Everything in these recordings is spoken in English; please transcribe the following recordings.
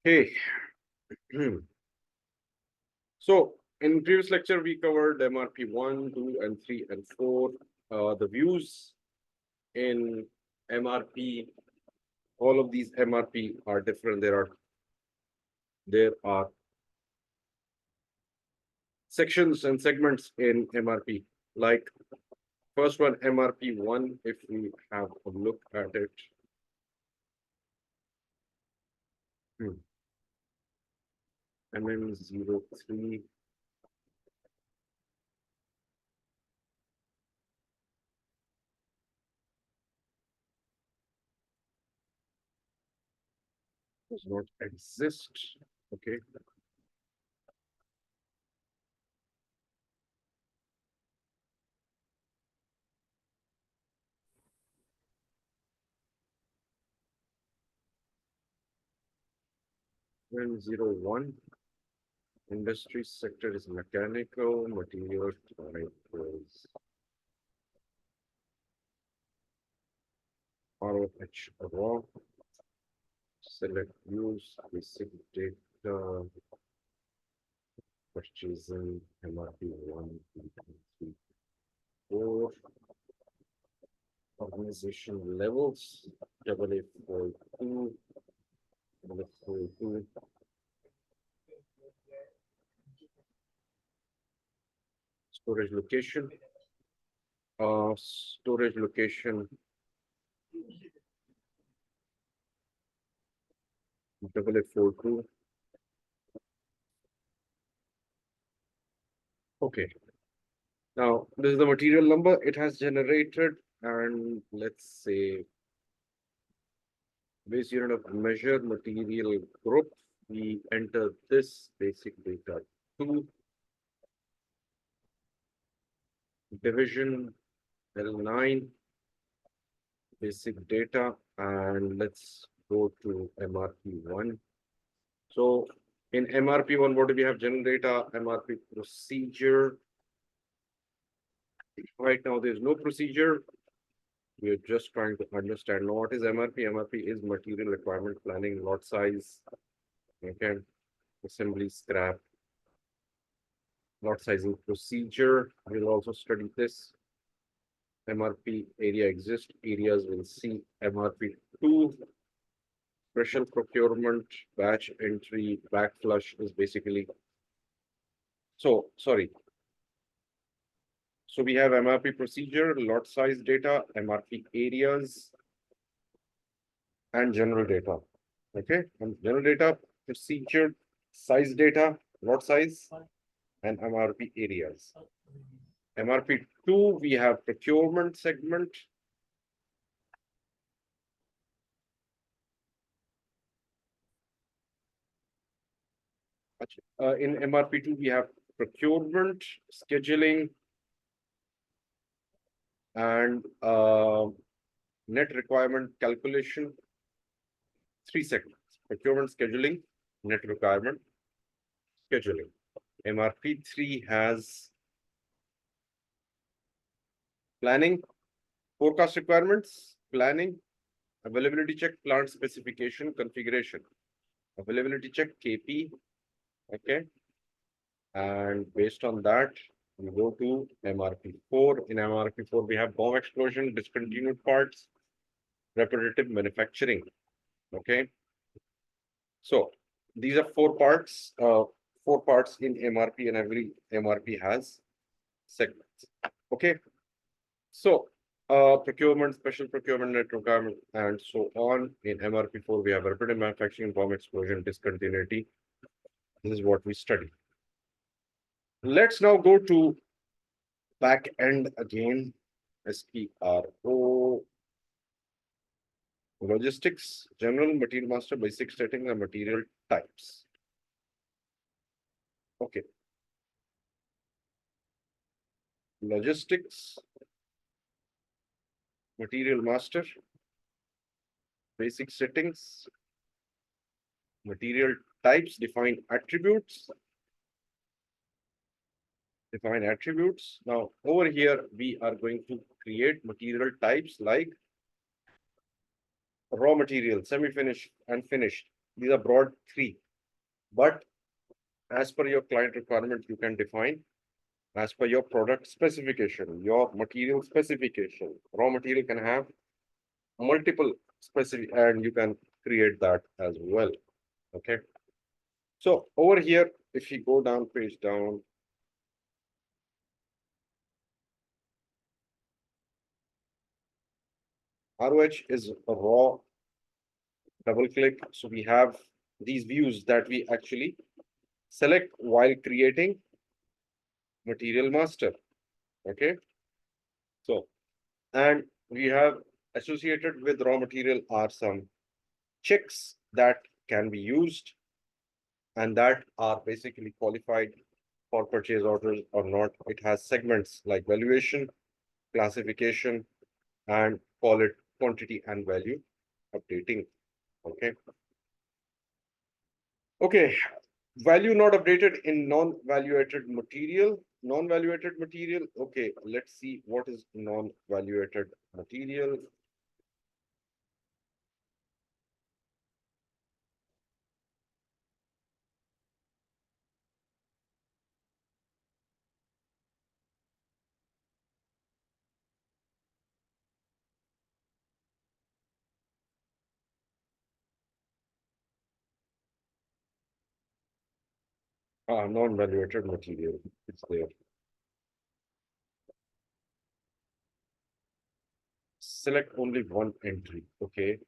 Hey, so in previous lecture, we covered MRP 1, 2, and 3, and 4. The views in MRP, all of these MRP are different. There are sections and segments in MRP. Like first one, MRP 1, if we have a look at it. MM03. Does not exist. Okay. M01. Industry sector is mechanical, material type is ROH raw. Select use, basic data, purchasing, MRP 1, 2, 3, 4, organization levels, AA42, AA42, storage location, storage location, AA42. Okay. Now, this is the material number it has generated, and let's say base unit of measure material group. We enter this basic data 2, division L9, basic data, and let's go to MRP1. So in MRP1, what do we have? General data, MRP procedure. Right now, there's no procedure. We're just trying to understand what is MRP. MRP is material requirement planning, lot size, okay, assembly scrap, lot sizing procedure. We'll also study this. MRP area exists. Areas will see MRP2. Special procurement, batch entry, backflush is basically. So, sorry. So we have MRP procedure, lot size data, MRP areas, and general data. Okay, and general data, procedure, size data, lot size, and MRP areas. MRP2, we have procurement segment. In MRP2, we have procurement, scheduling, and net requirement calculation. 3 segments: procurement, scheduling, net requirement, scheduling. MRP3 has planning, forecast requirements, planning, availability check, plant specification, configuration. Availability check, KP, okay. And based on that, we go to MRP4. In MRP4, we have bomb explosion, discontinued parts, repetitive manufacturing, okay. So these are 4 parts, 4 parts in MRP, and every MRP has segments, okay. So procurement, special procurement, net requirement, and so on. In MRP4, we have repetitive manufacturing, bomb explosion, discontinuity. This is what we study. Let's now go to back end again. SPRO, logistics, general, material master, basic setting, and material types. Okay. Logistics, material master, basic settings, material types, define attributes. Now, over here, we are going to create material types like raw material, semi-finished, and finished. These are broad three, but as per your client requirement, you can define as per your product specification, your material specification. Raw material can have multiple specific, and you can create that as well. Okay. So over here, if you go down, page down, ROH is a raw, double click. So we have these views that we actually select while creating material master. Okay. So, and we have associated with raw material are some checks that can be used and that are basically qualified for purchase orders or not. It has segments like valuation, classification, and call it quantity and value updating. Okay. Okay. Value not updated in non-valuated material. Non-valuated material. Okay. Let's see what is non-valuated material. Non-valuated material. It's there. Select only one entry. Okay.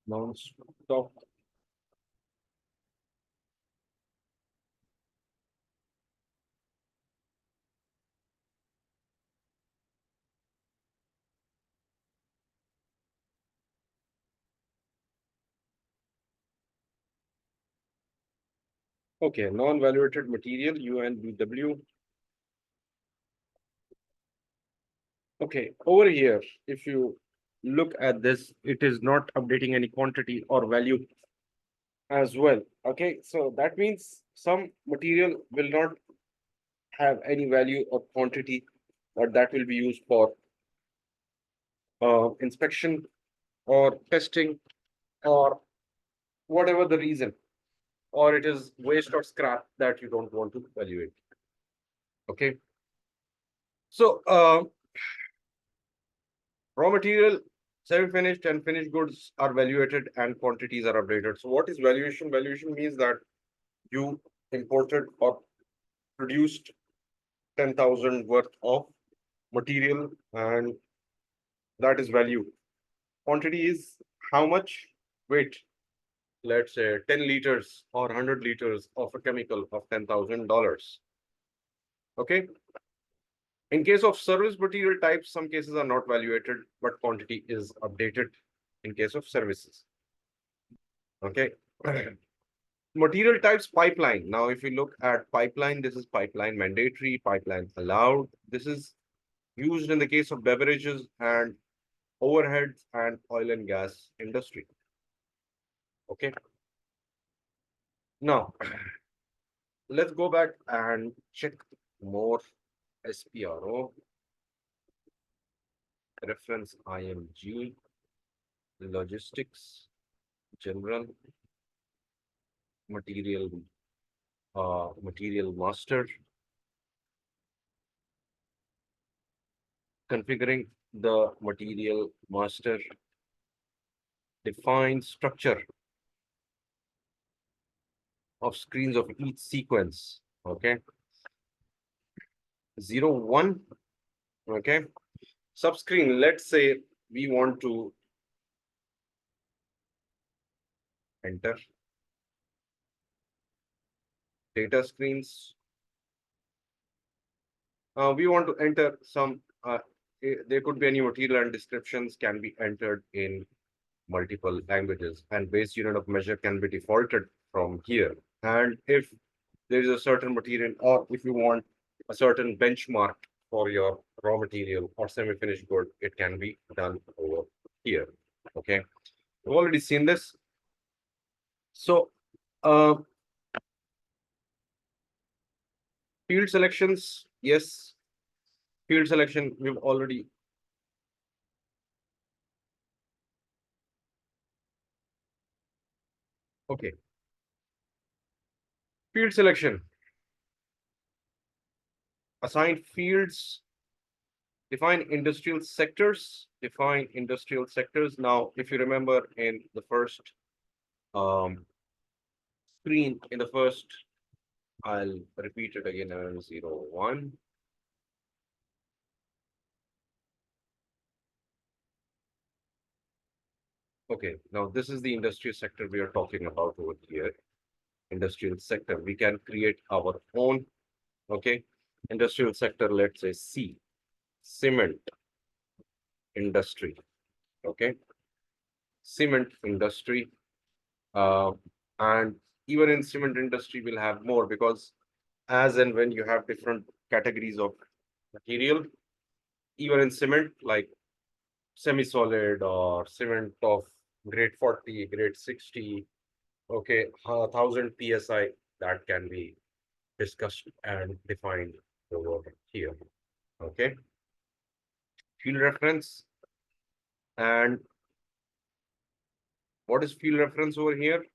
Non-stock. Okay. Non-valuated material, UNBW. Okay. Over here, if you look at this, it is not updating any quantity or value as well. Okay. So that means some material will not have any value or quantity, but that will be used for inspection or testing or whatever the reason, or it is waste or scrap that you don't want to evaluate. Okay. So raw material, semi-finished and finished goods are valuated and quantities are updated. So what is valuation? Valuation means that you imported or produced 10,000 worth of material and that is value. Quantity is how much weight, let's say 10 liters or 100 liters of a chemical of $10,000. Okay. In case of service material types, some cases are not valuated, but quantity is updated in case of services. Okay. Material types pipeline. Now, if you look at pipeline, this is pipeline mandatory, pipeline allowed. This is used in the case of beverages and overheads and oil and gas industry. Okay. Now, let's go back and check more SPRO. Reference IMG, logistics, general, material master, configuring the material master, define structure of screens of each sequence. Okay. 0, 1. Okay. Subscreen, let's say we want to enter data screens. We want to enter some, there could be any material and descriptions can be entered in multiple languages and base unit of measure can be defaulted from here. And if there is a certain material, or if you want a certain benchmark for your raw material or semi-finished good, it can be done over here. Okay, we've already seen this. So field selections, yes, field selection we've already. Okay, field selection, assign fields, define industrial sectors, define industrial sectors. Now, if you remember in the first screen, in the first, I'll repeat it again, 01. Okay, now this is the industrial sector we are talking about over here. Industrial sector, we can create our own, okay, industrial sector, let's say C, cement industry, okay, cement industry. Uh, and even in cement industry, we'll have more, because as and when you have different categories of material, even in cement, like semi-solid or cement of grade 40, grade 60, okay, 1000 psi, that can be discussed and defined over here. Okay, field reference. And what is field reference over here?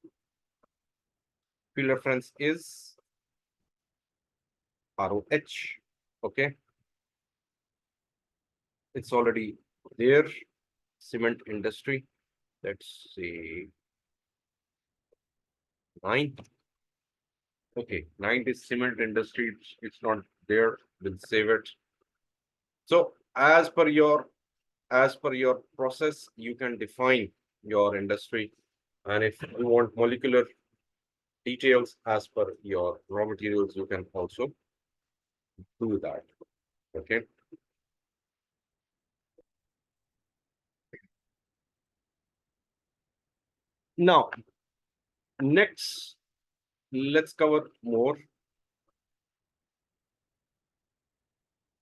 Field reference is ROH. Okay, it's already there. Cement industry, let's say 9. Okay, 9 is cement industry, it's not there, we'll save it. So as per your process, you can define your industry. And if you want molecular details as per your raw materials, you can also do that. Okay. Now, next, let's cover more.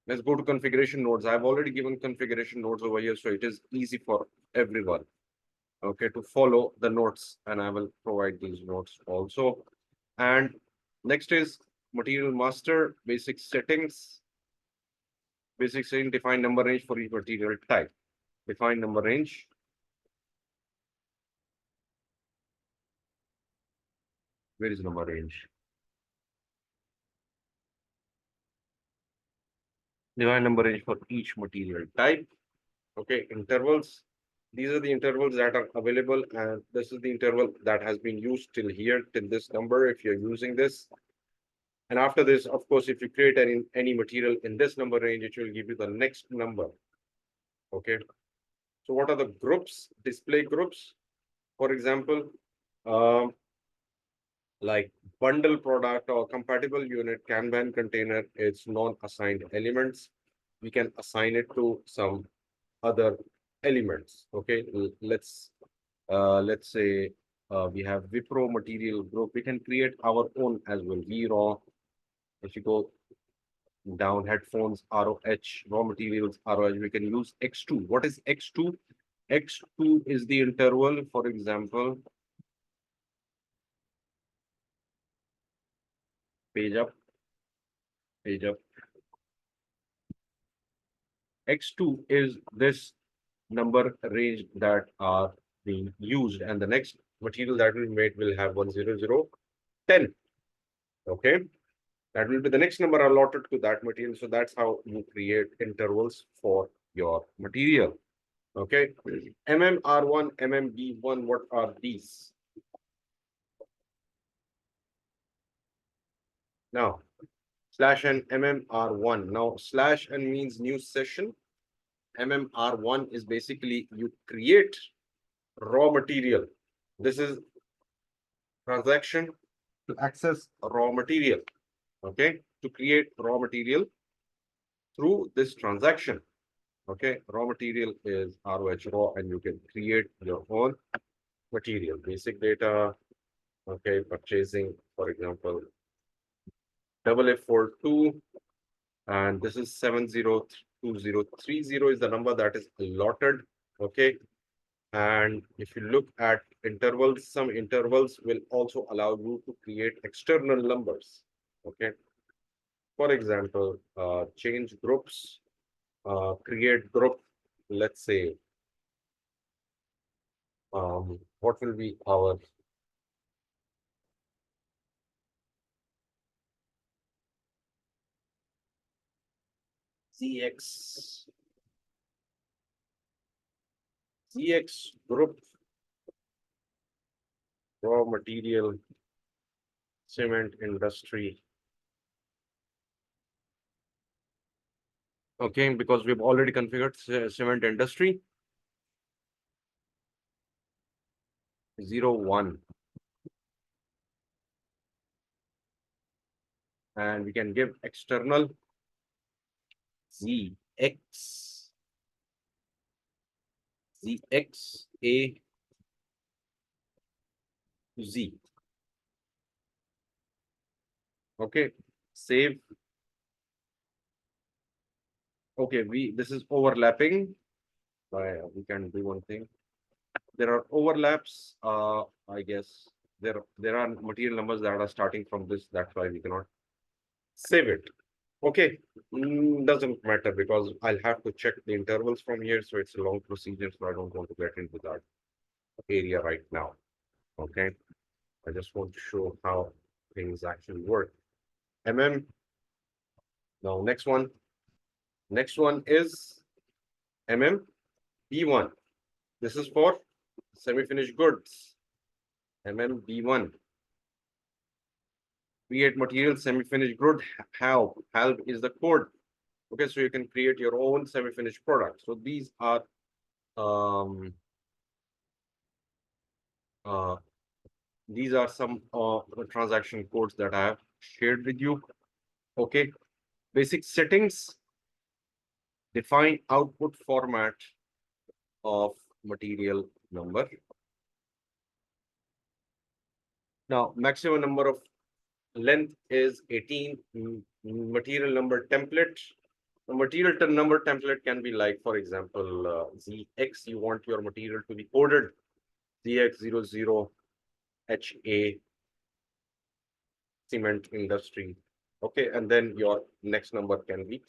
Let's go to configuration nodes. I've already given configuration nodes over here, so it is easy for everyone, okay, to follow the notes, and I will provide these notes also. And next is material master, basic settings. Basic setting, define number range for each material type. Define number range. Where is number range? Define number range for each material type. Okay, intervals. These are the intervals that are available, and this is the interval that has been used till here, till this number, if you're using this. And after this, of course, if you create any material in this number range, it will give you the next number. Okay. So what are the groups, display groups? For example, like bundle product or compatible unit, Kanban container, it's non-assigned elements. We can assign it to some other elements. Okay, let's say we have Wipro material group. We can create our own as well. VRAW. If you go down, headphones, ROH, raw materials, ROH, we can use X2. What is X2? X2 is the interval, for example, page up, page up. X2 is this number range that are being used, and the next material that will be made will have 10010. Okay, that will be the next number allotted to that material. So that's how you create intervals for your material. Okay, MMR1, MMB1, what are these? Now, /n MMR1. Now, /n means new session. MMR1 is basically you create raw material. This is transaction to access raw material. Okay, to create raw material through this transaction. Okay, raw material is ROH raw, and you can create your own material, basic data. Okay, purchasing, for example, AA42, and this is 702030 is the number that is allotted. Okay. And if you look at intervals, some intervals will also allow you to create external numbers. Okay. For example, change groups, create group, let's say, what will be our CX group, raw material, cement industry. Okay, because we've already configured cement industry 01, and we can give external ZX A to Z. Okay, save. Okay, this is overlapping. We can do one thing. There are overlaps. I guess there are material numbers that are starting from this. That's why we cannot save it. Okay, doesn't matter because I'll have to check the intervals from here. So it's a long procedure. So I don't want to get into that area right now. Okay, I just want to show how things actually work. Now next one is B1. This is for semi-finished goods. B1. Create material semi-finished good. Help is the code. Okay, so you can create your own semi-finished product. So these are some transaction codes that I have shared with you. Okay, basic settings. Define output format of material number. Now, maximum number of length is 18. Material number template. The material number template can be like, for example, ZX. You want your material to be coded ZX00HA cement industry. Okay, and then your next number can be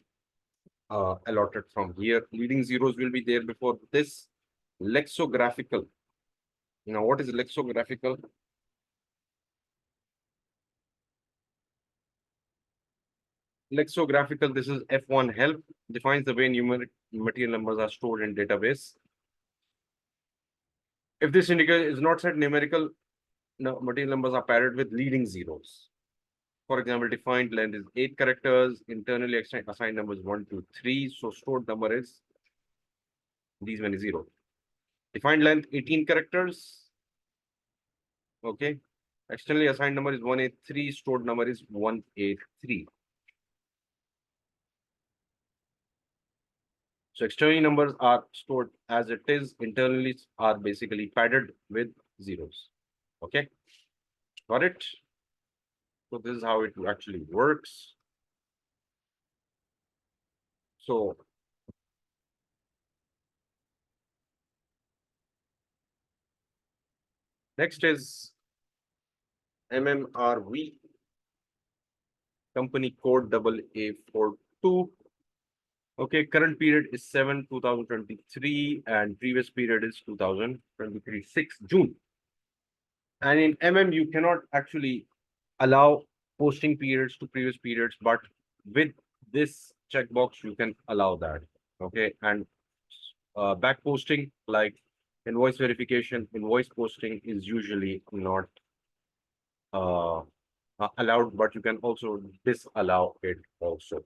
allotted from here. Leading zeros will be there before this. Lexicographical. Now, what is lexicographical? Lexicographical, this is F1 help, defines the way numeric material numbers are stored in database. If this indicator is not set, numerical material numbers are paired with leading zeros. For example, defined length is 8 characters, internally assigned numbers 1, 2, 3. So stored number is these many 0. Defined length 18 characters. Okay. Externally assigned number is 183, stored number is 183. So externally numbers are stored as it is, internally are basically padded with zeros. Okay, got it? So this is how it actually works. So next is MMRV, company code AA42. Okay, current period is 7/2023 and previous period is 2023 6 June. And in MM, you cannot actually allow posting periods to previous periods, but with this checkbox, you can allow that. Okay, and back posting like invoice verification, invoice posting is usually not allowed, but you can also disallow it also.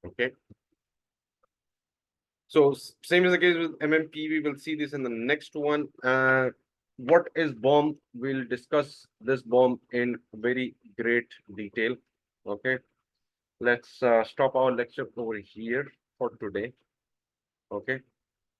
Okay. So same is the case with MMP. We will see this in the next one. What is BOM? We'll discuss this BOM in very great detail. Okay. Let's stop our lecture over here for today. Okay.